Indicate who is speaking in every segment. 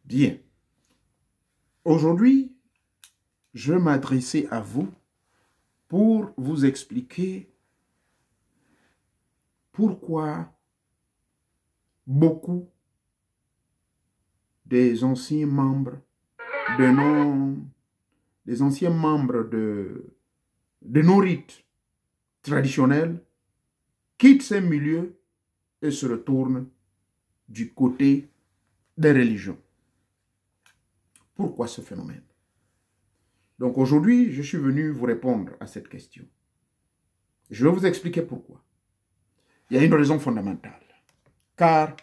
Speaker 1: Bien. Aujourd'hui, je vais m'adresser à vous pour vous expliquer pourquoi beaucoup des anciens membres de nos rites traditionnels quittent ces milieux et se retournent du côté des religions. Pourquoi ce phénomène? Donc aujourd'hui, je suis venu vous répondre à cette question. Je vais vous expliquer pourquoi. Il y a une raison fondamentale. Car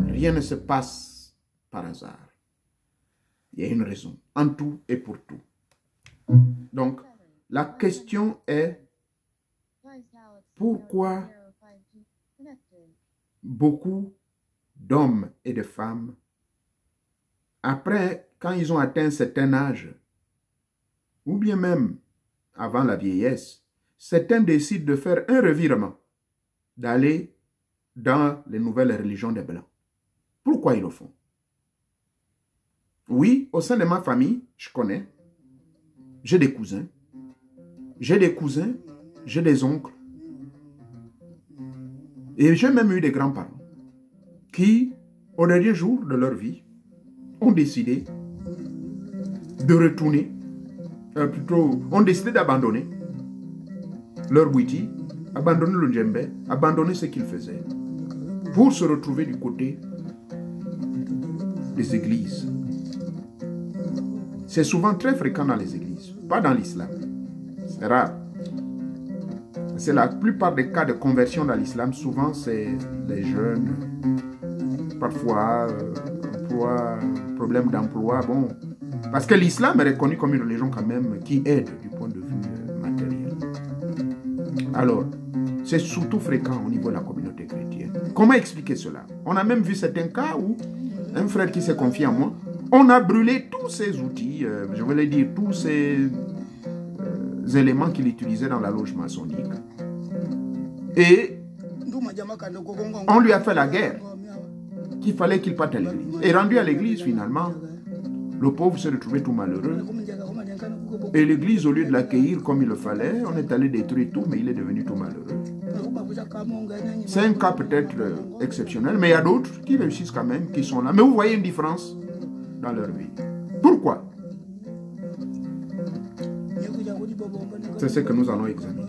Speaker 1: rien ne se passe par hasard. Il y a une raison, en tout et pour tout. Donc, la question est pourquoi beaucoup d'hommes et de femmes, après, quand ils ont atteint un certain âge, ou bien même avant la vieillesse, certains décident de faire un revirement, d'aller dans les nouvelles religions des Blancs. Pourquoi ils le font? Oui, au sein de ma famille, je connais, j'ai des cousins, j'ai des oncles, et j'ai même eu des grands-parents qui, au dernier jour de leur vie, ont décidé de retourner, ont décidé d'abandonner leur witi, abandonner le djembé, abandonner ce qu'ils faisaient, pour se retrouver du côté des églises. C'est souvent très fréquent dans les églises, pas dans l'islam. C'est rare. C'est la plupart des cas de conversion dans l'islam, souvent c'est les jeunes, parfois problème d'emploi, bon. Parce que l'islam est reconnu comme une religion quand même qui aide du point de vue matériel. Alors, c'est surtout fréquent au niveau de la communauté chrétienne. Comment expliquer cela? On a même vu certains cas où un frère qui s'est confié à moi, on a brûlé tous ces outils, je voulais dire tous ces éléments qu'il utilisait dans la loge maçonnique. Et on lui a fait la guerre, qu'il fallait qu'il parte à l'église. Et rendu à l'église, finalement, le pauvre s'est retrouvé tout malheureux. Et l'église, au lieu de l'accueillir comme il le fallait, on est allé détruire tout, mais il est devenu tout malheureux. C'est un cas peut-être exceptionnel, mais il y a d'autres qui réussissent quand même, qui sont là. Mais vous voyez une différence dans leur vie. Pourquoi? C'est ce que nous allons examiner.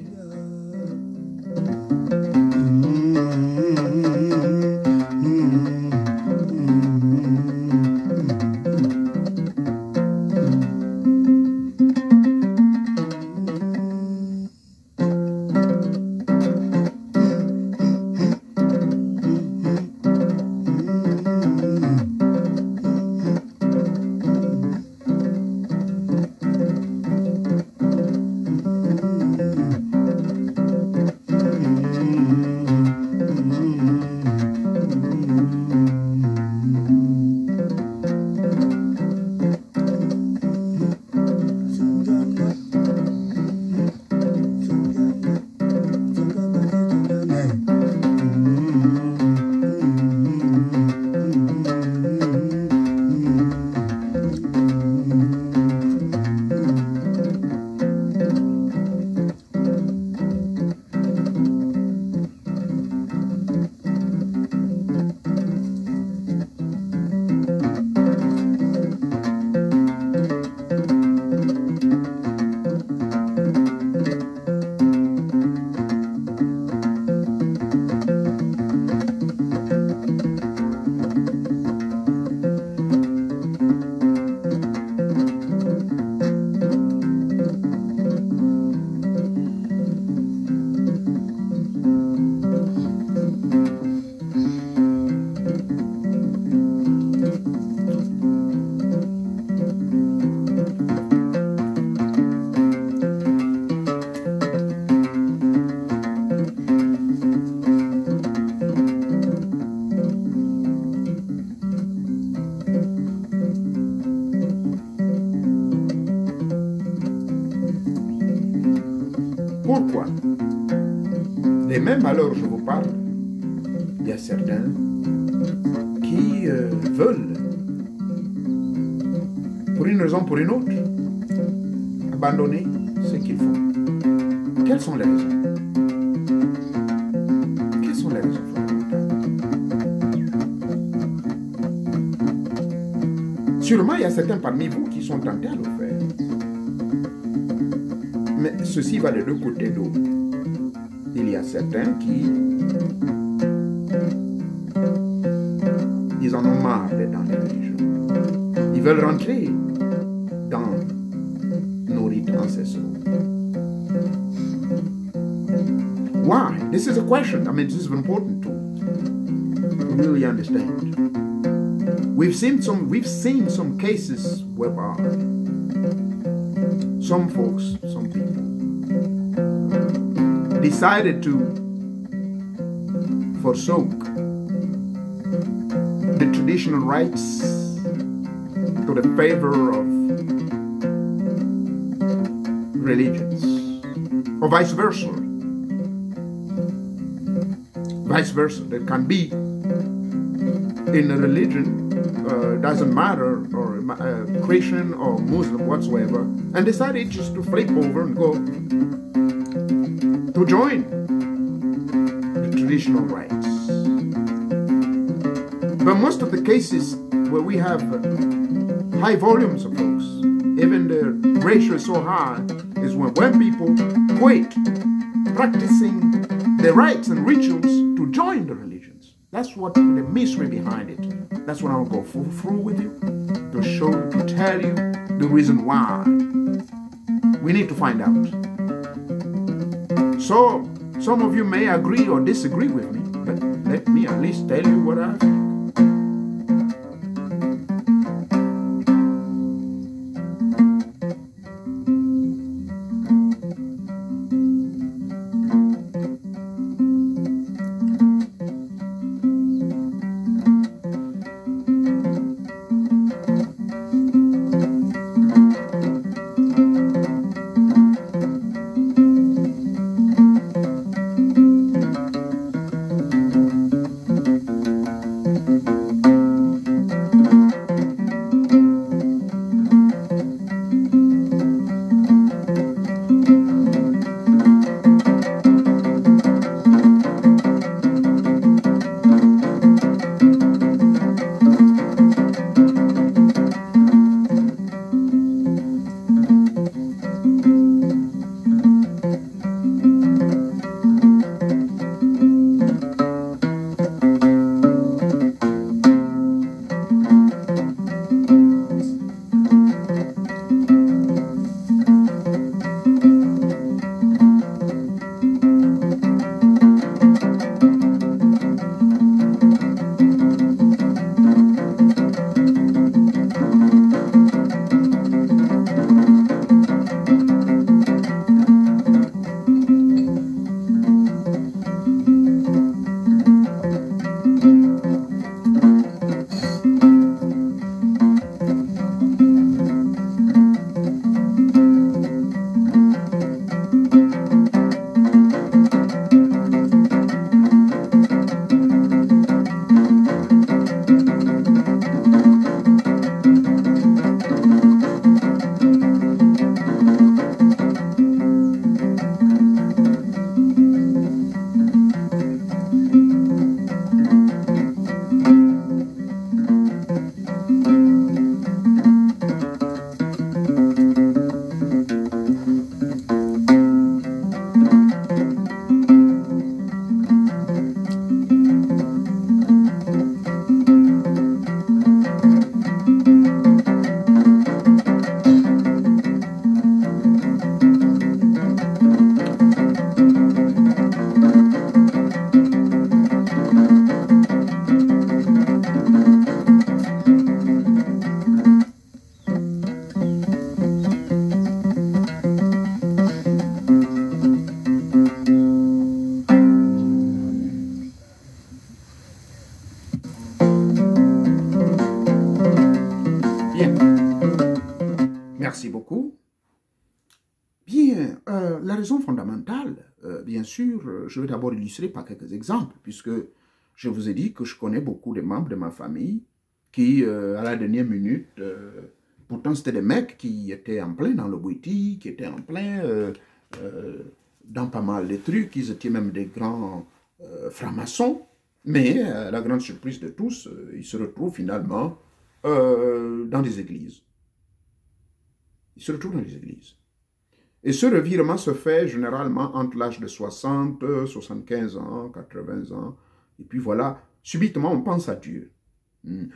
Speaker 1: Pourquoi? Et même alors je vous parle, il y a certains qui veulent pour une raison ou pour une autre, abandonner ce qu'ils font. Quelles sont les raisons? Quelles sont les raisons fondamentales? Sûrement, il y a certains parmi vous qui sont tentés à le faire. Mais ceci va de deux côtés d'eau. Il y a certains qui... ils en ont marre d'être dans les religions. Ils veulent rentrer dans nos rites ancestraux. Why? This is a question. I mean, this is important to really understand. We've seen some cases whereby some folks, some people, decided to forsook the traditional rites to the favor of religions, or vice versa. Vice versa. There can be in a religion, doesn't matter, or Christian or Muslim whatsoever, and decided just to flip over and go to join the traditional rites. But most of the cases where we have high volumes of folks, even the ratio is so high, is when people quit practicing the rites and rituals to join the religions. That's what the mystery behind it. That's what I'll go through with you, to show, to tell you the reason why. We need to find out. So, some of you may agree or disagree with me, but let me at least tell you what I think. Merci beaucoup. Bien, la raison fondamentale, bien sûr, je vais d'abord illustrer par quelques exemples, puisque je vous ai dit que je connais beaucoup de membres de ma famille qui, à la dernière minute, Pourtant, c'était des mecs qui étaient en plein dans le Bouiti, qui étaient en plein dans pas mal de trucs. Ils étaient même des grands francs-maçons. Mais, la grande surprise de tous, ils se retrouvent finalement dans des églises. Ils se retrouvent dans les églises. Et ce revirement se fait généralement entre l'âge de 60, 75 ans, 80 ans. Et puis voilà, subitement, on pense à Dieu.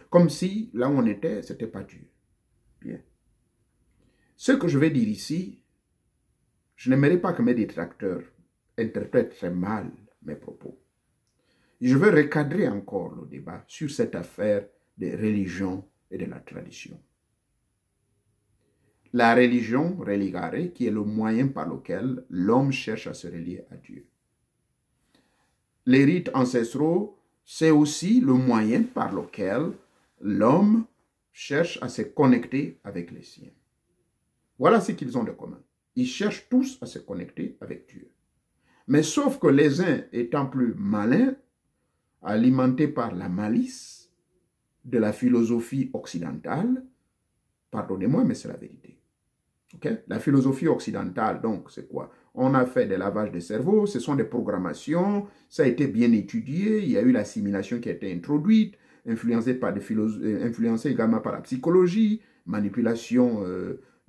Speaker 1: Comme si, là où on était, ce n'était pas Dieu. Bien. Ce que je vais dire ici, je n'aimerais pas que mes détracteurs interprètent très mal mes propos. Je veux recadrer encore le débat sur cette affaire des religions et de la tradition. La religion, religare, qui est le moyen par lequel l'homme cherche à se relier à Dieu. Les rites ancestraux, c'est aussi le moyen par lequel l'homme cherche à se connecter avec les siens. Voilà ce qu'ils ont de commun. Ils cherchent tous à se connecter avec Dieu. Mais sauf que les uns étant plus malins, alimentés par la malice de la philosophie occidentale, pardonnez-moi, mais c'est la vérité. Okay? La philosophie occidentale, donc, c'est quoi? On a fait des lavages de cerveau, ce sont des programmations, ça a été bien étudié, il y a eu l'assimilation qui a été introduite, influencée également par la psychologie, manipulation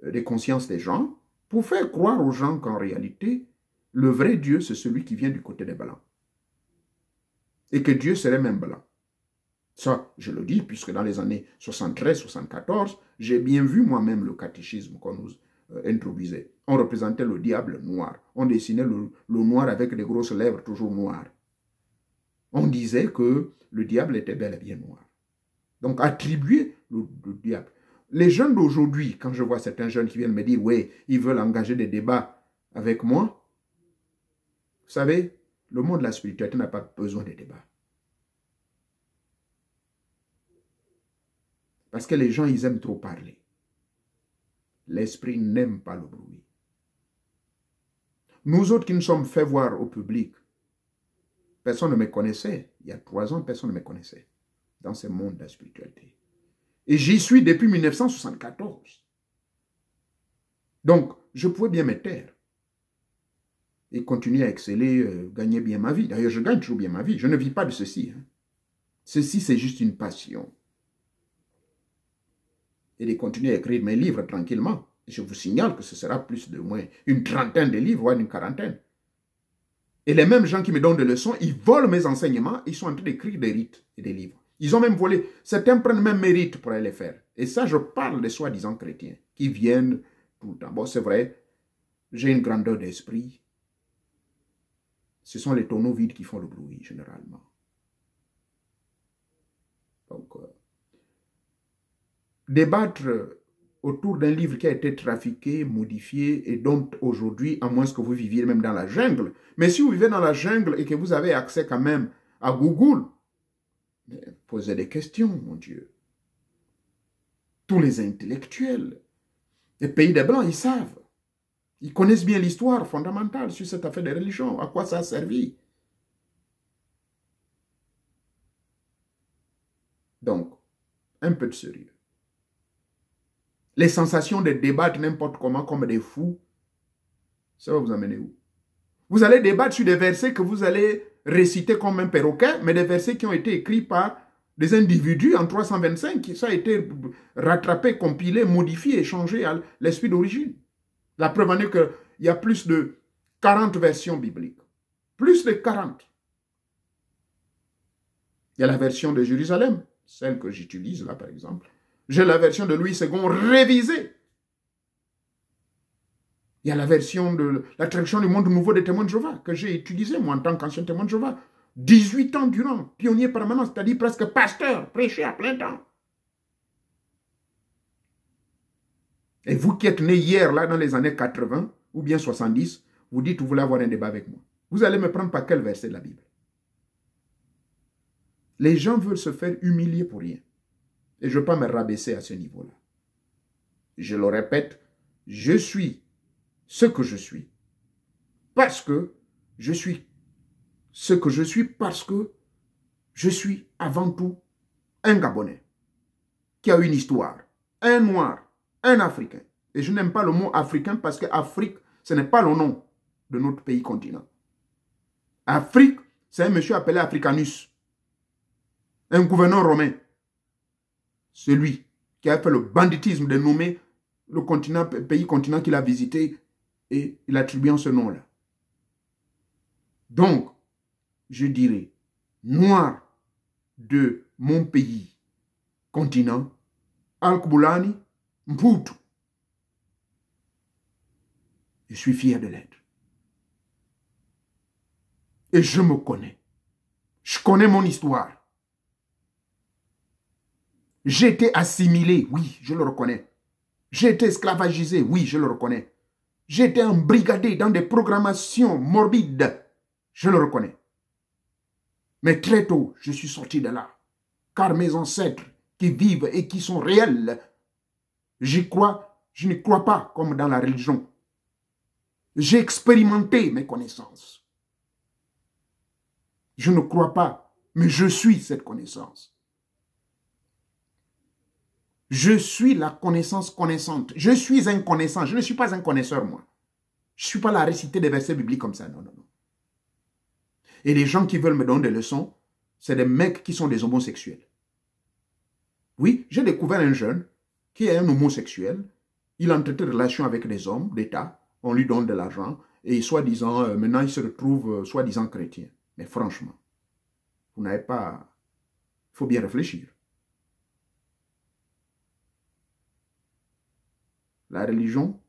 Speaker 1: des consciences des gens, pour faire croire aux gens qu'en réalité, le vrai Dieu, c'est celui qui vient du côté des Blancs. Et que Dieu serait même blanc. Ça, je le dis, puisque dans les années 73-74, j'ai bien vu moi-même le catéchisme qu'on nous introduisait. On représentait le diable noir. On dessinait le noir avec des grosses lèvres toujours noires. On disait que le diable était bel et bien noir. Donc, attribuer le diable. Les jeunes d'aujourd'hui, quand je vois certains jeunes qui viennent me dire, oui, ils veulent engager des débats avec moi, vous savez, le monde de la spiritualité n'a pas besoin de débats. Parce que les gens, ils aiment trop parler. L'esprit n'aime pas le bruit. Nous autres qui nous sommes fait voir au public, personne ne me connaissait. Il y a 3 ans, personne ne me connaissait dans ce monde de la spiritualité. Et j'y suis depuis 1974. Donc, je pouvais bien me taire et continuer à exceller, gagner bien ma vie. D'ailleurs, je gagne toujours bien ma vie. Je ne vis pas de ceci. Hein. Ceci, c'est juste une passion. Et de continuer à écrire mes livres tranquillement. Et je vous signale que ce sera plus de moins une trentaine de livres, voire une quarantaine. Et les mêmes gens qui me donnent des leçons, ils volent mes enseignements, ils sont en train d'écrire des rites et des livres. Ils ont même volé, certains prennent même mes rites pour aller les faire. Et ça, je parle des soi-disant chrétiens qui viennent tout le temps. Bon, c'est vrai, j'ai une grandeur d'esprit. Ce sont les tonneaux vides qui font le bruit, généralement. Donc, débattre autour d'un livre qui a été trafiqué, modifié, et dont aujourd'hui, à moins que vous viviez même dans la jungle, mais si vous vivez dans la jungle et que vous avez accès quand même à Google, posez des questions, mon Dieu. Tous les intellectuels, les pays des Blancs, ils savent. Ils connaissent bien l'histoire fondamentale sur cette affaire de religion, à quoi ça a servi. Donc, un peu de sérieux. Les sensations de débattre n'importe comment comme des fous, ça va vous amener où? Vous allez débattre sur des versets que vous allez réciter comme un perroquet, mais des versets qui ont été écrits par des individus en 325, ça a été rattrapé, compilé, modifié, changé à l'esprit d'origine. La preuve en est qu'il y a plus de 40 versions bibliques. Plus de 40. Il y a la version de Jérusalem, celle que j'utilise là par exemple. J'ai la version de Louis II révisée. Il y a la version de la traduction du monde nouveau des témoins de Jéhovah que j'ai utilisée moi en tant qu'ancien témoin de Jéhovah. 18 ans durant, pionnier permanent, c'est-à-dire presque pasteur, prêché à plein temps. Et vous qui êtes né hier, là, dans les années 80 ou bien 70, vous dites que vous voulez avoir un débat avec moi. Vous allez me prendre par quel verset de la Bible? Les gens veulent se faire humilier pour rien. Et je ne veux pas me rabaisser à ce niveau-là. Je le répète, je suis ce que je suis. Parce que je suis ce que je suis, parce que je suis avant tout un Gabonais qui a une histoire, un noir Un Africain. Et je n'aime pas le mot africain parce que Afrique, ce n'est pas le nom de notre pays continent. Afrique, c'est un monsieur appelé Africanus. Un gouverneur romain. Celui qui a fait le banditisme de nommer le continent, pays continent qu'il a visité et il attribue ce nom-là. Donc, je dirais, noir de mon pays continent, Al-Koubulani, Mputu. Je suis fier de l'être. Et je me connais. Je connais mon histoire. J'ai été assimilé, oui, je le reconnais. J'ai été esclavagisé, oui, je le reconnais. J'ai été embrigadé dans des programmations morbides, je le reconnais. Mais très tôt, je suis sorti de là. Car mes ancêtres qui vivent et qui sont réels, j'y crois, je ne crois pas comme dans la religion. J'ai expérimenté mes connaissances. Je ne crois pas, mais je suis cette connaissance. Je suis la connaissance connaissante. Je suis un connaissant. Je ne suis pas un connaisseur, moi. Je ne suis pas là à réciter des versets bibliques comme ça. Non, non, non. Et les gens qui veulent me donner des leçons, c'est des mecs qui sont des homosexuels. Oui, j'ai découvert un jeune qui est un homosexuel. Il entretient des relations avec des hommes d'État. On lui donne de l'argent. Et soi-disant, maintenant, il se retrouve soi-disant chrétien. Mais franchement, vous n'avez pas... Il faut bien réfléchir. La religion,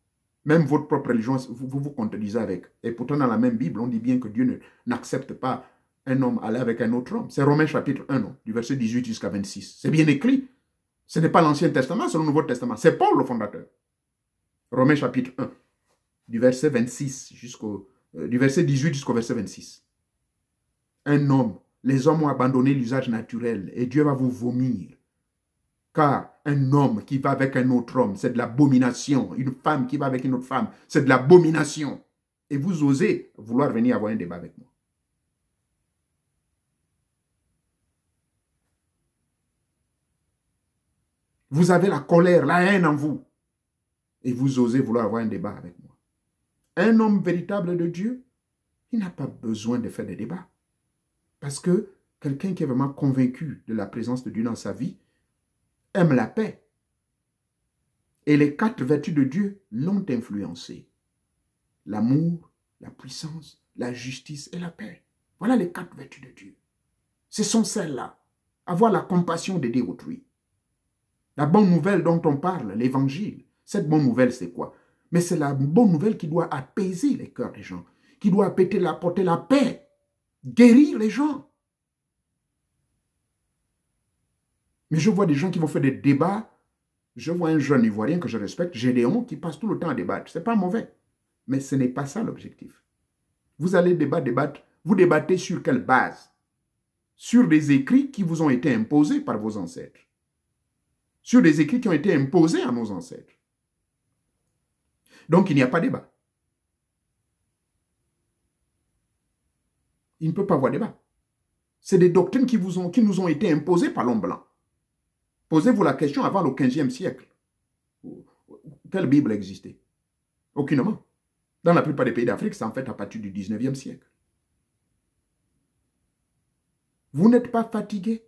Speaker 1: même votre propre religion, vous vous contredisez avec. Et pourtant, dans la même Bible, on dit bien que Dieu n'accepte pas un homme aller avec un autre homme. C'est Romains chapitre 1, non, du verset 18 jusqu'à 26. C'est bien écrit. Ce n'est pas l'Ancien Testament, c'est le Nouveau Testament. C'est Paul le fondateur. Romains chapitre 1, du verset 26 du verset 18 jusqu'au verset 26. Un homme, les hommes ont abandonné l'usage naturel et Dieu va vous vomir. Car un homme qui va avec un autre homme, c'est de l'abomination. Une femme qui va avec une autre femme, c'est de l'abomination. Et vous osez vouloir venir avoir un débat avec moi. Vous avez la colère, la haine en vous. Et vous osez vouloir avoir un débat avec moi. Un homme véritable de Dieu, il n'a pas besoin de faire des débats. Parce que quelqu'un qui est vraiment convaincu de la présence de Dieu dans sa vie, aime la paix. Et les 4 vertus de Dieu l'ont influencé. L'amour, la puissance, la justice et la paix. Voilà les 4 vertus de Dieu. Ce sont celles-là. Avoir la compassion d'aider autrui. La bonne nouvelle dont on parle, l'évangile, cette bonne nouvelle c'est quoi? Mais c'est la bonne nouvelle qui doit apaiser les cœurs des gens, qui doit apporter la paix, guérir les gens. Mais je vois des gens qui vont faire des débats. Je vois un jeune Ivoirien que je respecte, Gédéon, qui passe tout le temps à débattre. Ce n'est pas mauvais. Mais ce n'est pas ça l'objectif. Vous allez débattre. Vous débattez sur quelle base? Sur des écrits qui vous ont été imposés par vos ancêtres. Sur des écrits qui ont été imposés à nos ancêtres. Donc il n'y a pas de débat. Il ne peut pas y avoir débat. C'est des doctrines qui nous ont été imposées par l'homme blanc. Posez-vous la question avant le 15e siècle. Quelle Bible existait? Aucunement. Dans la plupart des pays d'Afrique, c'est en fait à partir du 19e siècle. Vous n'êtes pas fatigué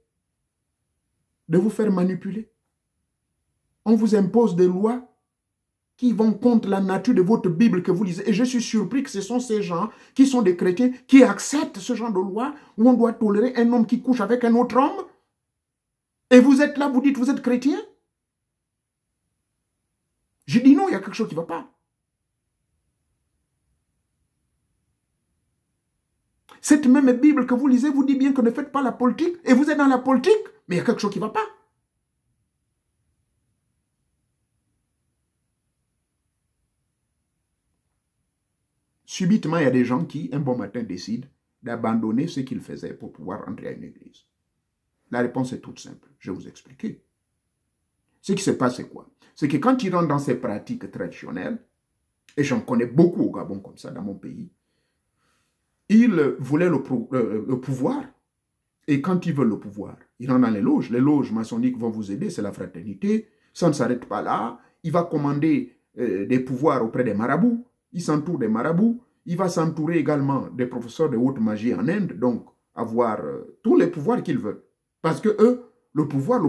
Speaker 1: de vous faire manipuler? On vous impose des lois qui vont contre la nature de votre Bible que vous lisez. Et je suis surpris que ce sont ces gens qui sont des chrétiens qui acceptent ce genre de loi où on doit tolérer un homme qui couche avec un autre homme. Et vous êtes là, vous dites, vous êtes chrétien? Je dis non, il y a quelque chose qui ne va pas. Cette même Bible que vous lisez vous dit bien que ne faites pas la politique, et vous êtes dans la politique, mais il y a quelque chose qui ne va pas. Subitement, il y a des gens qui, un bon matin, décident d'abandonner ce qu'ils faisaient pour pouvoir entrer à une église. La réponse est toute simple. Je vais vous expliquer. Ce qui se passe, c'est quoi? C'est que quand ils rentrent dans ces pratiques traditionnelles, et j'en connais beaucoup au Gabon comme ça, dans mon pays, ils voulaient le pouvoir. Et quand ils veulent le pouvoir, ils rentrent dans les loges. Les loges maçonniques vont vous aider, c'est la fraternité. Ça ne s'arrête pas là. il va commander des pouvoirs auprès des marabouts, il s'entoure des marabouts, il va s'entourer également des professeurs de haute magie en Inde, donc avoir tous les pouvoirs qu'ils veulent. Parce que eux, le pouvoir,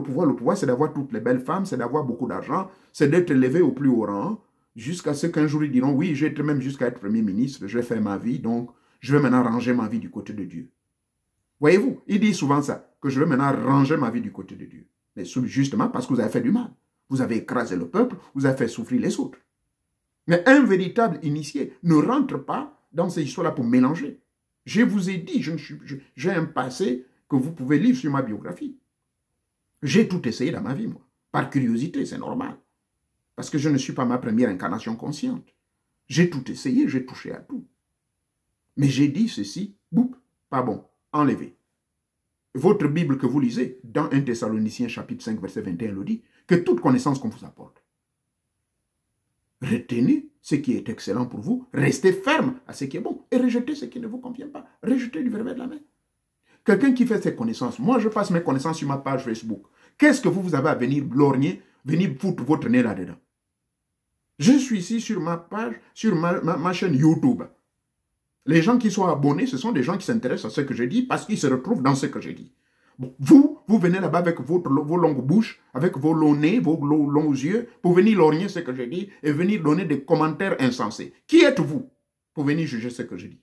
Speaker 1: c'est d'avoir toutes les belles femmes, c'est d'avoir beaucoup d'argent, c'est d'être élevé au plus haut rang, jusqu'à ce qu'un jour ils diront, oui, je vais être même jusqu'à être Premier ministre, je vais faire ma vie, donc je vais maintenant ranger ma vie du côté de Dieu. Voyez-vous, il dit souvent ça, que je vais maintenant ranger ma vie du côté de Dieu. Mais justement parce que vous avez fait du mal. Vous avez écrasé le peuple, vous avez fait souffrir les autres. Mais un véritable initié ne rentre pas dans ces histoires-là pour mélanger. Je vous ai dit, j'ai un passé que vous pouvez lire sur ma biographie. J'ai tout essayé dans ma vie, moi. Par curiosité, c'est normal. Parce que je ne suis pas ma première incarnation consciente. J'ai tout essayé, j'ai touché à tout. Mais j'ai dit ceci, boum, pas bon, enlevé. Votre Bible que vous lisez, dans 1 Thessaloniciens chapitre 5, verset 21, le dit, que toute connaissance qu'on vous apporte. Retenez ce qui est excellent pour vous, restez ferme à ce qui est bon et rejetez ce qui ne vous convient pas. Rejetez du revers de la main. Quelqu'un qui fait ses connaissances, moi je passe mes connaissances sur ma page Facebook. Qu'est-ce que vous avez à venir lorgner, venir foutre votre nez là-dedans? Je suis ici sur ma page, sur ma chaîne YouTube. Les gens qui sont abonnés, ce sont des gens qui s'intéressent à ce que je dis parce qu'ils se retrouvent dans ce que je dis. Bon, vous venez là-bas avec vos longues bouches, avec vos longs nez, vos longs yeux, pour venir lorgner ce que je dis et venir donner des commentaires insensés. Qui êtes-vous pour venir juger ce que je dis?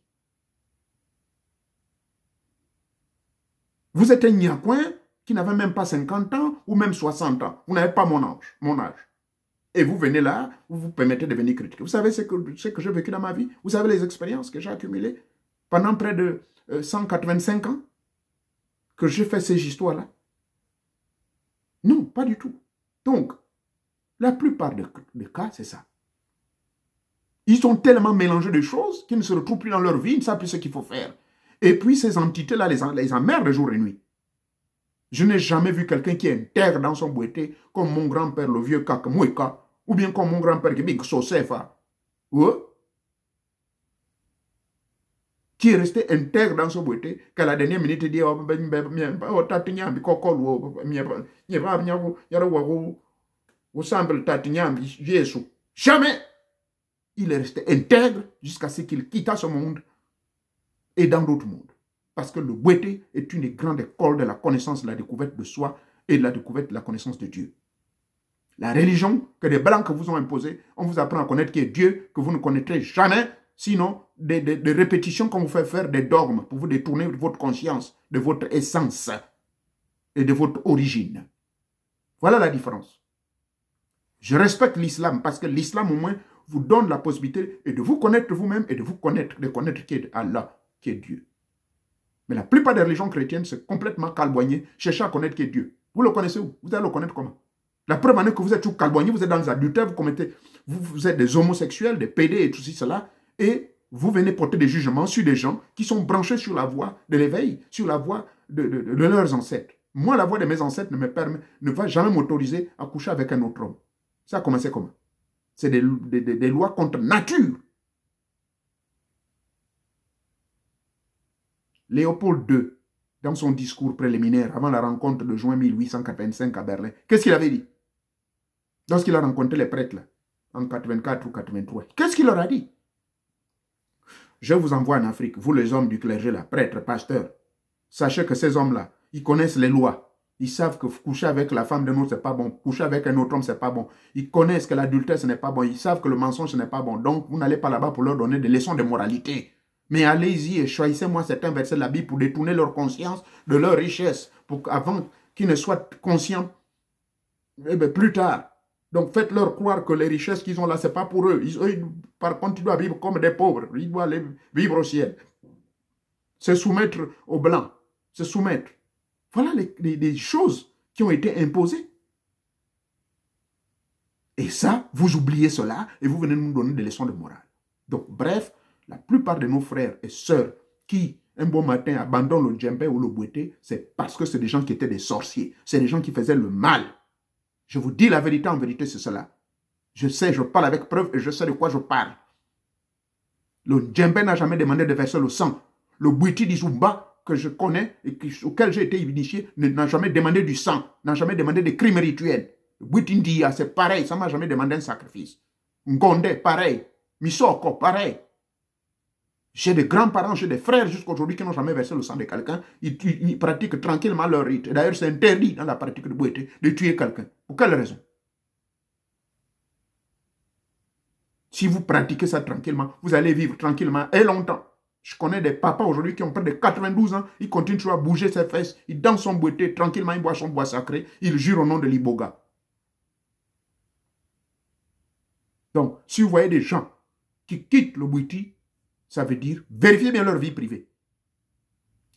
Speaker 1: Vous êtes un Niacoin qui n'avait même pas 50 ans ou même 60 ans. Vous n'avez pas mon âge. Et vous venez là, vous vous permettez de venir critiquer. Vous savez ce que j'ai vécu dans ma vie? Vous savez les expériences que j'ai accumulées pendant près de 185 ans que j'ai fait ces histoires-là? Non, pas du tout. Donc, la plupart des cas, c'est ça. Ils sont tellement mélangés de choses qu'ils ne se retrouvent plus dans leur vie, ils ne savent plus ce qu'il faut faire. Et puis, ces entités-là les emmerdent jour et nuit. Je n'ai jamais vu quelqu'un qui intègre dans son boîtier comme mon grand-père, le vieux Kakamoueka, ou bien comme mon grand-père qui est Sosefa. Qui est resté intègre dans son boîtier, qu'à la dernière minute, il dit jamais il est resté intègre jusqu'à ce qu'il quitta ce monde et dans d'autres mondes. Parce que le boîtier est une des grandes écoles de la connaissance, de la découverte de soi et de la découverte de la connaissance de Dieu. La religion que les Blancs vous ont imposée, on vous apprend à connaître qui est Dieu, que vous ne connaîtrez jamais, sinon des répétitions qu'on vous fait faire des dogmes pour vous détourner de votre conscience, de votre essence et de votre origine. Voilà la différence. Je respecte l'islam parce que l'islam au moins vous donne la possibilité de vous connaître vous-même et de connaître qui est Allah, qui est Dieu. Mais la plupart des religions chrétiennes, c'est complètement calboigné, chercher à connaître qui est Dieu. Vous le connaissez où? Vous allez le connaître comment? La preuve en est que vous êtes tout calboigné, vous êtes dans les adultères, vous êtes des homosexuels, des pédés et tout cela, et vous venez porter des jugements sur des gens qui sont branchés sur la voie de l'éveil, sur la voie de leurs ancêtres. Moi, la voie de mes ancêtres ne va jamais m'autoriser à coucher avec un autre homme. Ça a commencé comment? C'est des lois contre nature. Léopold II, dans son discours préliminaire avant la rencontre de juin 1885 à Berlin, qu'est-ce qu'il avait dit? Lorsqu'il a rencontré les prêtres là, en 84 ou 83, qu'est-ce qu'il leur a dit? Je vous envoie en Afrique, vous les hommes du clergé là, prêtres, pasteurs, sachez que ces hommes-là, ils connaissent les lois. Ils savent que coucher avec la femme d'un autre, ce n'est pas bon. Coucher avec un autre homme, ce n'est pas bon. Ils connaissent que l'adultère, ce n'est pas bon. Ils savent que le mensonge, ce n'est pas bon. Donc, vous n'allez pas là-bas pour leur donner des leçons de moralité. Mais allez-y et choisissez-moi certains versets de la Bible pour détourner leur conscience de leur richesse, avant qu'ils ne soient conscients plus tard. Donc faites-leur croire que les richesses qu'ils ont là, ce n'est pas pour eux. Par contre, ils doivent vivre comme des pauvres. Ils doivent aller vivre au ciel. Se soumettre aux Blancs. Se soumettre. Voilà les choses qui ont été imposées. Et ça, vous oubliez cela et vous venez nous donner des leçons de morale. Donc bref, la plupart de nos frères et sœurs qui, un bon matin, abandonnent le djembé ou le boité, c'est parce que c'est des gens qui étaient des sorciers. C'est des gens qui faisaient le mal. Je vous dis la vérité, en vérité, c'est cela. Je sais, je parle avec preuve et je sais de quoi je parle. Le djembé n'a jamais demandé de verser le sang. Le boiti d'Izumba, que je connais et auquel j'ai été initié, n'a jamais demandé du sang, n'a jamais demandé des crimes rituels. Boutindia, c'est pareil, ça m'a jamais demandé un sacrifice. Ngondé, pareil. Misoko, pareil. J'ai des grands-parents, j'ai des frères jusqu'aujourd'hui qui n'ont jamais versé le sang de quelqu'un. Ils pratiquent tranquillement leur rite. D'ailleurs, c'est interdit dans la pratique de Bouété de tuer quelqu'un. Pour quelle raison? Si vous pratiquez ça tranquillement, vous allez vivre tranquillement et longtemps. Je connais des papas aujourd'hui qui ont près de 92 ans, ils continuent toujours à bouger ses fesses, ils dansent son Bouété tranquillement, ils boivent son bois sacré, ils jurent au nom de l'Iboga. Donc, si vous voyez des gens qui quittent le Bouété, ça veut dire vérifiez bien leur vie privée.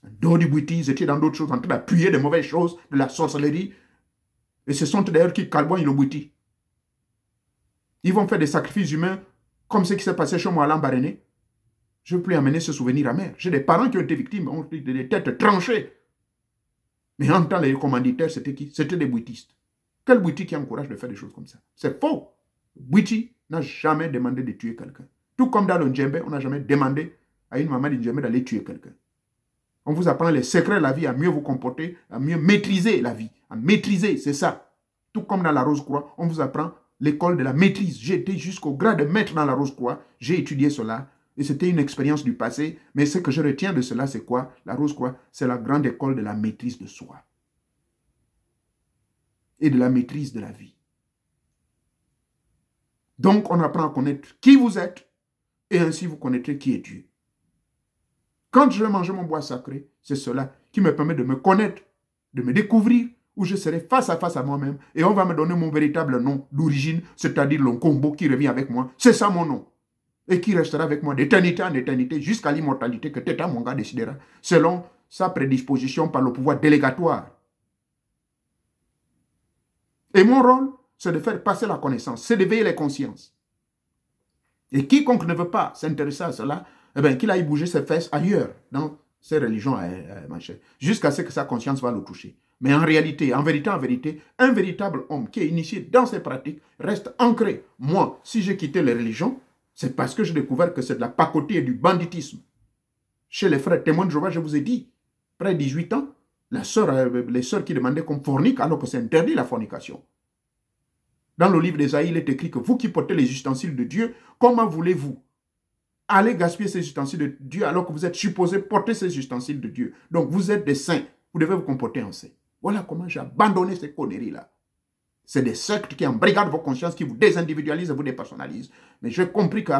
Speaker 1: Dans du Bouété, ils étaient dans d'autres choses, en train d'appuyer des mauvaises choses, de la sorcellerie. Et ce sont d'ailleurs qui calboignent le Bouété. Ils vont faire des sacrifices humains, comme ce qui s'est passé chez moi à Lambaréné. Je ne veux plus amener ce souvenir amer. J'ai des parents qui ont été victimes, ont eu des têtes tranchées. Mais en temps, les commanditaires, c'était qui? C'était des bouitistes. Quel bouiti qui encourage de faire des choses comme ça? C'est faux. Le bouiti n'a jamais demandé de tuer quelqu'un. Tout comme dans le Djembe, on n'a jamais demandé à une maman du Djembe d'aller tuer quelqu'un. On vous apprend les secrets de la vie, à mieux vous comporter, à mieux maîtriser la vie. À maîtriser, c'est ça. Tout comme dans la Rose-Croix, on vous apprend l'école de la maîtrise. J'ai été jusqu'au grade de maître dans la Rose-Croix. J'ai étudié cela. Et c'était une expérience du passé. Mais ce que je retiens de cela, c'est quoi? La Rose-Croix, c'est la grande école de la maîtrise de soi. Et de la maîtrise de la vie. Donc, on apprend à connaître qui vous êtes. Et ainsi, vous connaîtrez qui est Dieu. Quand je vais manger mon bois sacré, c'est cela qui me permet de me connaître, de me découvrir, où je serai face à moi-même. Et on va me donner mon véritable nom d'origine, c'est-à-dire le combo qui revient avec moi. C'est ça mon nom. Et qui restera avec moi d'éternité en éternité jusqu'à l'immortalité que Teta Monga décidera, selon sa prédisposition par le pouvoir délégatoire. Et mon rôle, c'est de faire passer la connaissance, c'est d'éveiller les consciences. Et quiconque ne veut pas s'intéresser à cela, eh bien, qu'il aille bouger ses fesses ailleurs, dans ces religions, jusqu'à ce que sa conscience va le toucher. Mais en réalité, en vérité, un véritable homme qui est initié dans ses pratiques reste ancré. Moi, si j'ai quitté les religions, c'est parce que j'ai découvert que c'est de la pacotille et du banditisme. Chez les frères témoins de Jéhovah, je vous ai dit, près de 18 ans, les sœurs qui demandaient qu'on fornique alors que c'est interdit la fornication. Dans le livre d'Ésaïe, il est écrit que vous qui portez les ustensiles de Dieu, comment voulez-vous aller gaspiller ces ustensiles de Dieu alors que vous êtes supposé porter ces ustensiles de Dieu? Donc vous êtes des saints, vous devez vous comporter en saints. Voilà comment j'ai abandonné ces conneries-là. C'est des sectes qui embrigadent vos consciences, qui vous désindividualisent et vous dépersonnalisent. Mais j'ai compris que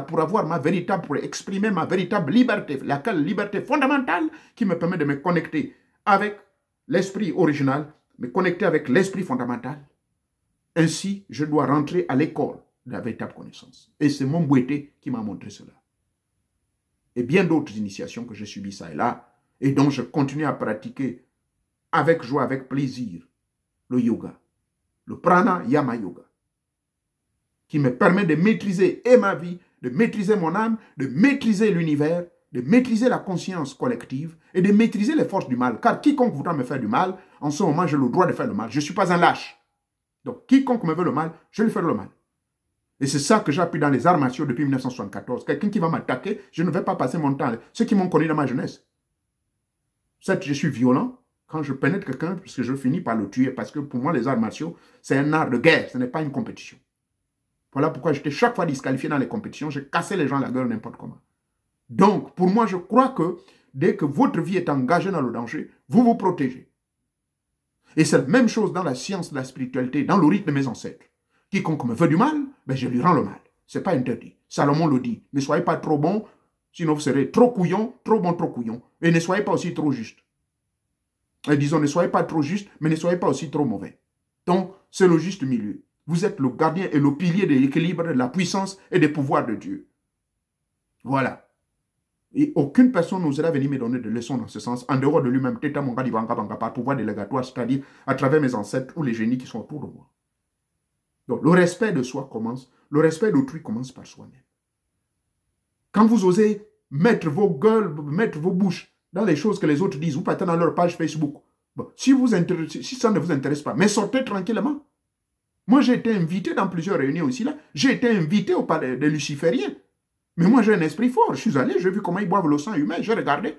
Speaker 1: pour exprimer ma véritable liberté, laquelle liberté fondamentale qui me permet de me connecter avec l'esprit original, me connecter avec l'esprit fondamental. Ainsi, je dois rentrer à l'école de la véritable connaissance. Et c'est mon Bouété qui m'a montré cela. Et bien d'autres initiations que j'ai subies ça et là, et dont je continue à pratiquer avec joie, avec plaisir, le yoga, le pranayama yoga, qui me permet de maîtriser et ma vie, de maîtriser mon âme, de maîtriser l'univers, de maîtriser la conscience collective et de maîtriser les forces du mal. Car quiconque voudra me faire du mal, en ce moment, j'ai le droit de faire le mal. Je ne suis pas un lâche. Donc, quiconque me veut le mal, je lui ferai le mal. Et c'est ça que j'ai appris dans les arts martiaux depuis 1974. Quelqu'un qui va m'attaquer, je ne vais pas passer mon temps. Ceux qui m'ont connu dans ma jeunesse. Certes, je suis violent quand je pénètre quelqu'un, parce que je finis par le tuer. Parce que pour moi, les arts martiaux, c'est un art de guerre, ce n'est pas une compétition. Voilà pourquoi j'étais chaque fois disqualifié dans les compétitions. Je cassais les gens la gueule n'importe comment. Donc, pour moi, je crois que dès que votre vie est engagée dans le danger, vous vous protégez. Et c'est la même chose dans la science de la spiritualité, dans le rite de mes ancêtres. Quiconque me veut du mal, ben je lui rends le mal. Ce n'est pas interdit. Salomon le dit. Ne soyez pas trop bon, sinon vous serez trop couillon, trop bon, trop couillon. Et ne soyez pas aussi trop juste. Et disons, ne soyez pas trop juste, mais ne soyez pas aussi trop mauvais. Donc, c'est le juste milieu. Vous êtes le gardien et le pilier de l'équilibre, de la puissance et des pouvoirs de Dieu. Voilà. Et aucune personne n'osera venir me donner de leçons dans ce sens, en dehors de lui-même, Teta Monga Divanga Banga, par pouvoir délégatoire, c'est-à-dire à travers mes ancêtres ou les génies qui sont autour de moi. Donc, le respect de soi commence, le respect d'autrui commence par soi-même. Quand vous osez mettre vos gueules, mettre vos bouches dans les choses que les autres disent, vous partez dans leur page Facebook, bon, si ça ne vous intéresse pas, mais sortez tranquillement. Moi, j'ai été invité dans plusieurs réunions ici, là. J'ai été invité au palais des Lucifériens. Mais moi, j'ai un esprit fort. Je suis allé, j'ai vu comment ils boivent le sang humain, j'ai regardé.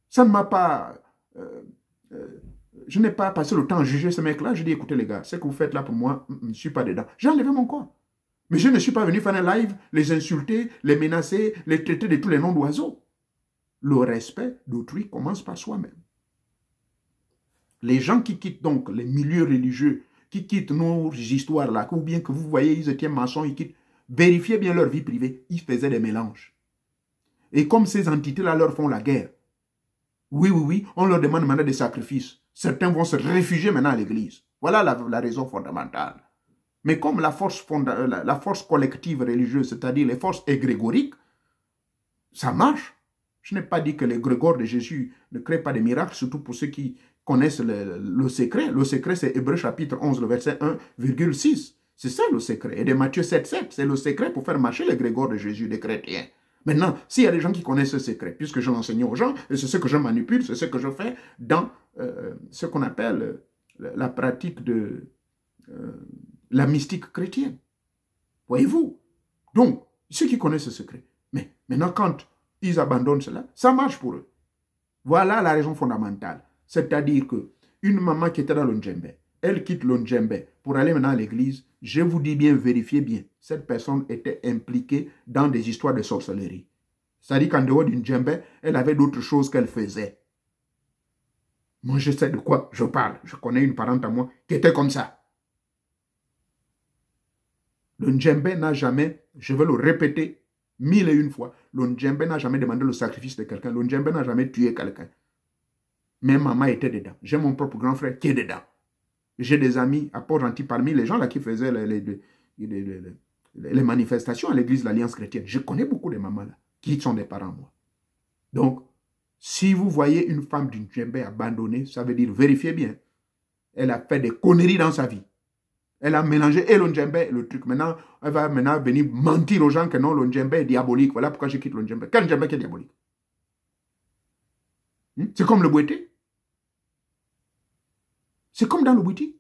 Speaker 1: Ça ne m'a pas je n'ai pas passé le temps à juger ce mec-là. Je dis, écoutez les gars, ce que vous faites là pour moi, je ne suis pas dedans. J'ai enlevé mon corps. Mais je ne suis pas venu faire un live, les insulter, les menacer, les traiter de tous les noms d'oiseaux. Le respect d'autrui commence par soi-même. Les gens qui quittent donc les milieux religieux, qui quittent nos histoires là, ou bien que vous voyez, ils étaient maçons, ils quittent, vérifiez bien leur vie privée, ils faisaient des mélanges. Et comme ces entités-là leur font la guerre, oui, on leur demande maintenant des sacrifices. Certains vont se réfugier maintenant à l'église. Voilà la raison fondamentale. Mais comme la force collective religieuse, c'est-à-dire les forces égrégoriques, ça marche. Je n'ai pas dit que l'égrégore de Jésus ne crée pas de miracles, surtout pour ceux qui connaissent le secret. Le secret, c'est Hébreux chapitre 11, le verset 1,6. C'est ça le secret. Et de Matthieu 7,7, c'est le secret pour faire marcher l'égrégore de Jésus des chrétiens. Maintenant, s'il y a des gens qui connaissent ce secret, puisque je l'enseigne aux gens, et c'est ce que je manipule, c'est ce que je fais dans ce qu'on appelle la pratique de la mystique chrétienne. Voyez-vous? Donc, ceux qui connaissent ce secret. Mais maintenant, quand ils abandonnent cela, ça marche pour eux. Voilà la raison fondamentale. C'est-à-dire qu'une maman qui était dans le Ndjembe, elle quitte le Ndjembe pour aller maintenant à l'église. Je vous dis bien, vérifiez bien, cette personne était impliquée dans des histoires de sorcellerie. C'est-à-dire qu'en dehors du Ndjembe, elle avait d'autres choses qu'elle faisait. Moi, je sais de quoi je parle. Je connais une parente à moi qui était comme ça. Le Ndjembe n'a jamais, je vais le répéter 1001 fois, le Ndjembe n'a jamais demandé le sacrifice de quelqu'un. Le Ndjembe n'a jamais tué quelqu'un. Mais maman était dedans. J'ai mon propre grand frère qui est dedans. J'ai des amis à Port-Gentil parmi les gens là qui faisaient les manifestations à l'église de l'Alliance chrétienne. Je connais beaucoup de mamans là, qui sont des parents moi. Donc, si vous voyez une femme d'une Ndjembe abandonnée, ça veut dire, vérifiez bien, elle a fait des conneries dans sa vie. Elle a mélangé et le Ndjembe et le truc. Maintenant, elle va maintenant venir mentir aux gens que non, le Ndjembe est diabolique. Voilà pourquoi je quitte le Ndjembe. Quel Ndjembe qui est diabolique? C'est comme le Bouété. C'est comme dans le Bouété.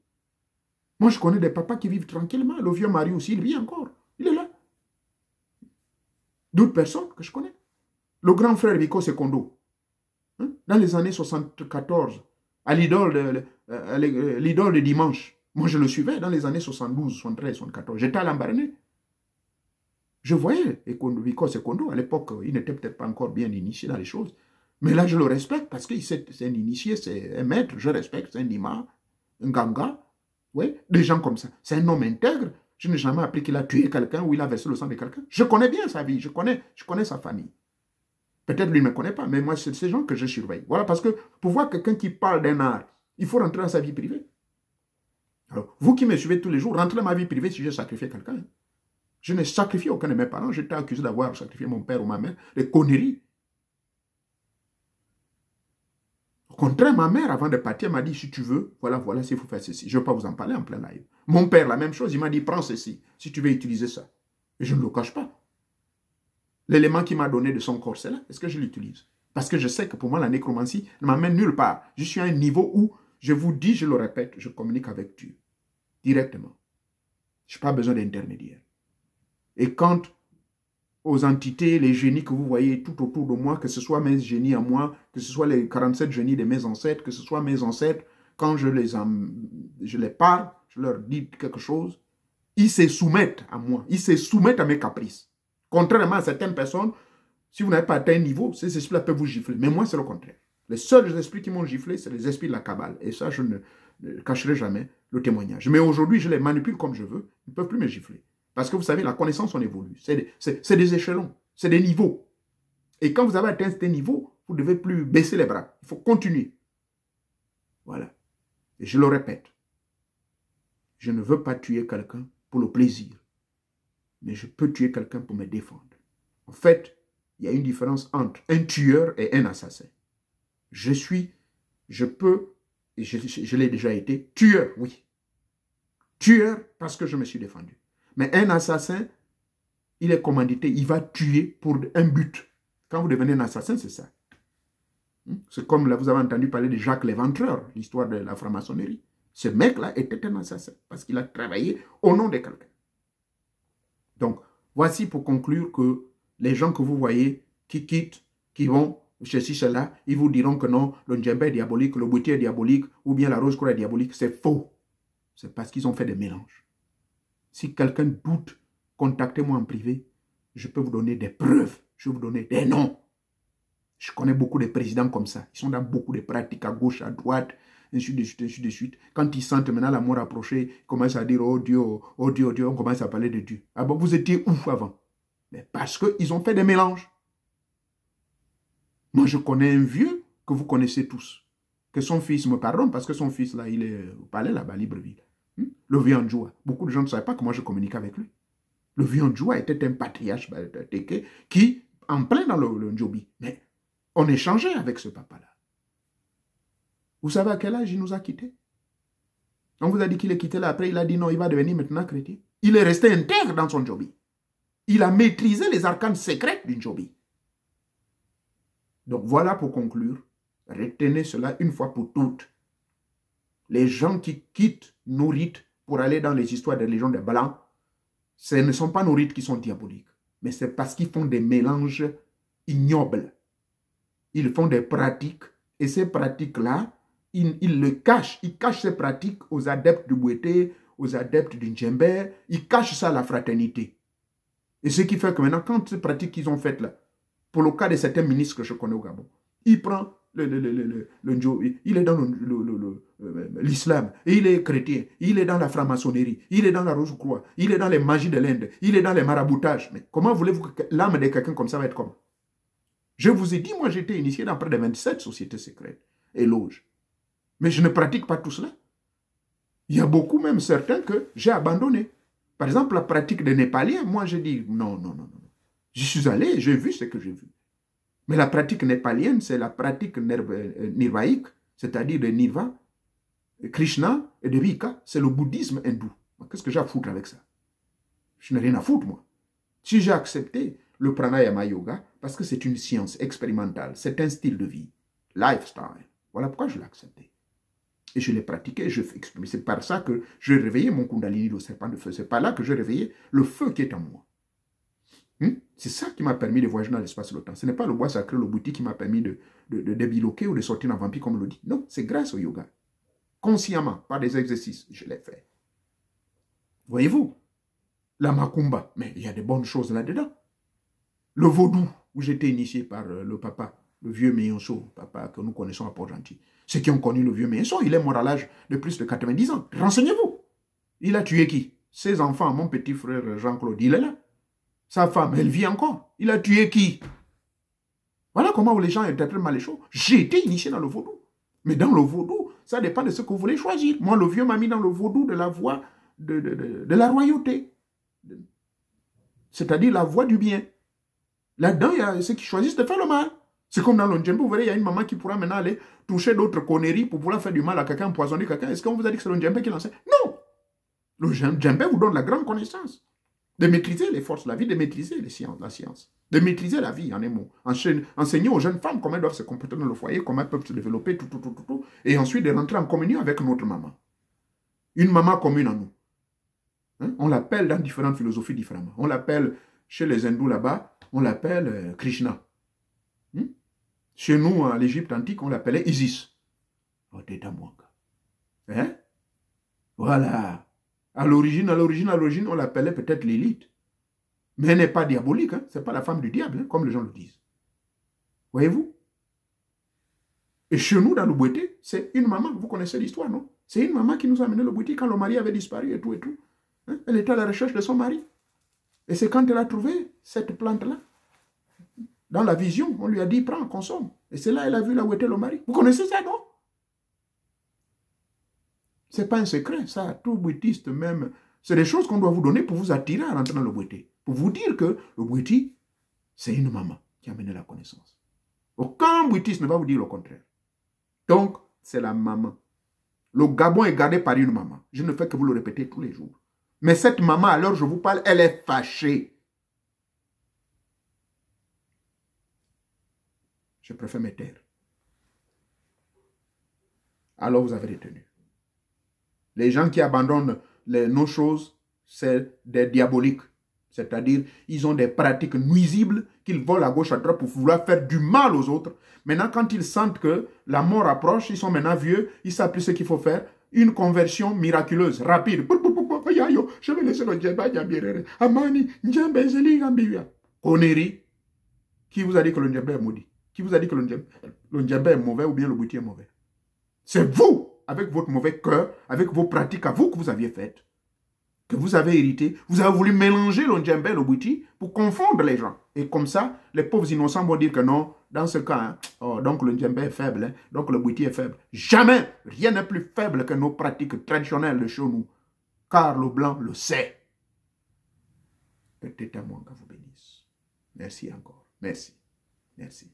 Speaker 1: Moi, je connais des papas qui vivent tranquillement. Le vieux mari aussi, il vit encore. Il est là. D'autres personnes que je connais. Le grand frère Vico Secondo, dans les années 74, à l'idole de dimanche. Moi, je le suivais dans les années 72, 73, 74. J'étais à Lambaréné. Je voyais Vico Secondo. À l'époque, il n'était peut-être pas encore bien initié dans les choses. Mais là, je le respecte parce que c'est un initié, c'est un maître. Je respecte, c'est un imam, un ganga. Oui, des gens comme ça. C'est un homme intègre. Je n'ai jamais appris qu'il a tué quelqu'un ou il a versé le sang de quelqu'un. Je connais bien sa vie. Je connais sa famille. Peut-être lui ne me connaît pas, mais moi, c'est ces gens que je surveille. Voilà, parce que pour voir quelqu'un qui parle d'un art, il faut rentrer dans sa vie privée. Alors, vous qui me suivez tous les jours, rentrez dans ma vie privée si j'ai sacrifié quelqu'un. Je n'ai sacrifié aucun de mes parents. J'étais accusé d'avoir sacrifié mon père ou ma mère. Des conneries. Au contraire, ma mère, avant de partir, m'a dit, si tu veux, voilà, s'il faut faire ceci. Je ne vais pas vous en parler en plein live. Mon père, la même chose, il m'a dit, prends ceci, si tu veux utiliser ça. Et je ne le cache pas. L'élément qu'il m'a donné de son corps, c'est là. Est-ce que je l'utilise? Parce que je sais que pour moi, la nécromancie ne m'amène nulle part. Je suis à un niveau où, je vous dis, je le répète, je communique avec Dieu. Directement. Je n'ai pas besoin d'intermédiaire. Et quant aux entités, les génies que vous voyez tout autour de moi, que ce soit mes génies à moi, que ce soit les 47 génies de mes ancêtres, que ce soit mes ancêtres, quand je les parle, je leur dis quelque chose, ils se soumettent à moi, ils se soumettent à mes caprices. Contrairement à certaines personnes, si vous n'avez pas atteint un niveau, ces esprits-là peuvent vous gifler. Mais moi, c'est le contraire. Les seuls esprits qui m'ont giflé, c'est les esprits de la Kabbale. Et ça, je ne cacherai jamais le témoignage. Mais aujourd'hui, je les manipule comme je veux. Ils ne peuvent plus me gifler. Parce que vous savez, la connaissance, on évolue. C'est des échelons. C'est des niveaux. Et quand vous avez atteint ces niveaux, vous ne devez plus baisser les bras. Il faut continuer. Voilà. Et je le répète. Je ne veux pas tuer quelqu'un pour le plaisir. Mais je peux tuer quelqu'un pour me défendre. En fait, il y a une différence entre un tueur et un assassin. Je peux, et je l'ai déjà été, tueur, oui. Tueur parce que je me suis défendu. Mais un assassin, il est commandité, il va tuer pour un but. Quand vous devenez un assassin, c'est ça. C'est comme là, vous avez entendu parler de Jacques l'Éventreur, l'histoire de la franc-maçonnerie. Ce mec-là était un assassin parce qu'il a travaillé au nom de quelqu'un. Donc, voici pour conclure que les gens que vous voyez qui quittent, qui vont ceci, cela, ils vous diront que non, le Ndjembe est diabolique, le Bouti est diabolique, ou bien la Rose-Croix est diabolique. C'est faux. C'est parce qu'ils ont fait des mélanges. Si quelqu'un doute, contactez-moi en privé. Je peux vous donner des preuves. Je vais vous donner des noms. Je connais beaucoup de présidents comme ça. Ils sont dans beaucoup de pratiques à gauche, à droite, ainsi de suite, ainsi de suite. Quand ils sentent maintenant la mort approcher, ils commencent à dire, oh Dieu, oh Dieu, oh Dieu, on commence à parler de Dieu. Ah bon, vous étiez où avant? Mais parce qu'ils ont fait des mélanges. Moi, je connais un vieux que vous connaissez tous. Que son fils me pardonne parce que son fils, là, il est au palais, là-bas, à Libreville. Le vieux Andjoua. Beaucoup de gens ne savaient pas comment je communique avec lui. Le vieux Andjoua était un patriarche qui, en plein dans le Ndjobi, mais on échangeait avec ce papa-là. Vous savez à quel âge il nous a quittés? On vous a dit qu'il est quitté là, après il a dit non, il va devenir maintenant chrétien. Il est resté intègre dans son Ndjobi. Il a maîtrisé les arcanes secrètes du Ndjobi. Donc voilà pour conclure. Retenez cela une fois pour toutes. Les gens qui quittent nos rites pour aller dans les histoires des légions des Blancs, ce ne sont pas nos rites qui sont diaboliques, mais c'est parce qu'ils font des mélanges ignobles. Ils font des pratiques, et ces pratiques-là, ils le cachent. Ils cachent ces pratiques aux adeptes du Bouété, aux adeptes du Ndjembe. Ils cachent ça à la fraternité. Et ce qui fait que maintenant, quand ces pratiques qu'ils ont faites là, pour le cas de certains ministres que je connais au Gabon, il prend il est dans l'islam, il est chrétien, il est dans la franc-maçonnerie, il est dans la Rose-Croix, il est dans les magies de l'Inde, il est dans les maraboutages. Mais comment voulez-vous que l'âme de quelqu'un comme ça va être comment? Je vous ai dit, moi j'ai été initié dans près de 27 sociétés secrètes et loges. Mais je ne pratique pas tout cela. Il y a beaucoup, même certains, que j'ai abandonné. Par exemple, la pratique des Népaliens, moi j'ai dit non, non, non, non. Je suis allé, j'ai vu ce que j'ai vu. Mais la pratique népalienne, c'est la pratique nirvaïque, c'est-à-dire de Nirva, Krishna et de Vika. C'est le bouddhisme hindou. Qu'est-ce que j'ai à foutre avec ça? Je n'ai rien à foutre, moi. Si j'ai accepté le pranayama yoga, parce que c'est une science expérimentale, c'est un style de vie, lifestyle. Voilà pourquoi je l'ai accepté. Et je l'ai pratiqué, je fais exprimer. C'est par ça que je réveillais mon kundalini, le serpent de feu. C'est par là que je réveillais le feu qui est en moi. C'est ça qui m'a permis de voyager dans l'espace et le temps. Ce n'est pas le bois sacré, le boutique qui m'a permis de débiloquer ou de sortir d'un vampire comme on le dit. Non, c'est grâce au yoga. Consciemment, par des exercices, je l'ai fait. Voyez-vous, la macumba, mais il y a de bonnes choses là-dedans. Le vaudou, où j'étais initié par le papa, le vieux Meyonso, papa que nous connaissons à Port-Gentil. Ceux qui ont connu le vieux Meyonso, il est mort à l'âge de plus de 90 ans. Renseignez-vous. Il a tué qui? Ses enfants, mon petit frère Jean-Claude, il est là. Sa femme, elle vit encore. Il a tué qui? Voilà comment les gens interprètent mal les choses. J'ai été initié dans le vaudou. Mais dans le vaudou, ça dépend de ce que vous voulez choisir. Moi, le vieux m'a mis dans le vaudou de la voie de la royauté. C'est-à-dire la voie du bien. Là-dedans, il y a ceux qui choisissent de faire le mal. C'est comme dans le Ndjembe, vous verrez, il y a une maman qui pourra maintenant aller toucher d'autres conneries pour vouloir faire du mal à quelqu'un, empoisonner quelqu'un. Est-ce qu'on vous a dit que c'est le Ndjembe qui l'enseigne? Non! Le Ndjembe vous donne la grande connaissance. De maîtriser les forces de la vie, de maîtriser la science, de maîtriser la vie en un mot. Enseigner aux jeunes femmes comment elles doivent se comporter dans le foyer, comment elles peuvent se développer, tout. Et ensuite de rentrer en communion avec notre maman. Une maman commune en nous. Hein? On l'appelle dans différentes philosophies différemment. On l'appelle, chez les hindous là-bas, on l'appelle Krishna. Chez nous, à l'Égypte antique, on l'appelait Isis. Oh, t'es à moi. Hein? Voilà. À l'origine, on l'appelait peut-être Lilith. Mais elle n'est pas diabolique, hein? Ce n'est pas la femme du diable, hein, comme les gens le disent. Voyez-vous? Et chez nous, dans le Bouété, c'est une maman. Vous connaissez l'histoire, non? C'est une maman qui nous a amené le Bouété quand le mari avait disparu et tout. Hein? Elle était à la recherche de son mari. Et c'est quand elle a trouvé cette plante-là. Dans la vision, on lui a dit, prends, consomme. Et c'est là qu'elle a vu là où était le mari. Vous connaissez ça, non? Ce n'est pas un secret, ça. Tout bouddhiste même, c'est des choses qu'on doit vous donner pour vous attirer à rentrer dans le Bouété. Pour vous dire que le Bouété, c'est une maman qui a amené la connaissance. Aucun bouddhiste ne va vous dire le contraire. Donc, c'est la maman. Le Gabon est gardé par une maman. Je ne fais que vous le répéter tous les jours. Mais cette maman, alors je vous parle, elle est fâchée. Je préfère me taire. Alors vous avez retenu. Les gens qui abandonnent nos choses, c'est des diaboliques. C'est-à-dire, ils ont des pratiques nuisibles qu'ils volent à gauche, à droite pour vouloir faire du mal aux autres. Maintenant, quand ils sentent que la mort approche, ils sont maintenant vieux, ils savent plus ce qu'il faut faire. Une conversion miraculeuse, rapide. Je vais laisser le djembe à Amani, djembe zeli. Connerie. Qui vous a dit que le djembe est maudit? Qui vous a dit que le djembe est mauvais ou bien le bouti est mauvais? C'est vous, avec votre mauvais cœur, avec vos pratiques à vous que vous aviez faites, que vous avez hérité. Vous avez voulu mélanger le djembe et le bouti pour confondre les gens. Et comme ça, les pauvres innocents vont dire que non, dans ce cas, hein, oh, donc le djembe est faible, hein, donc le bouti est faible. Jamais, rien n'est plus faible que nos pratiques traditionnelles de chez nous. Car le blanc le sait. Peut-être à moi que vous bénisse. Merci encore. Merci. Merci.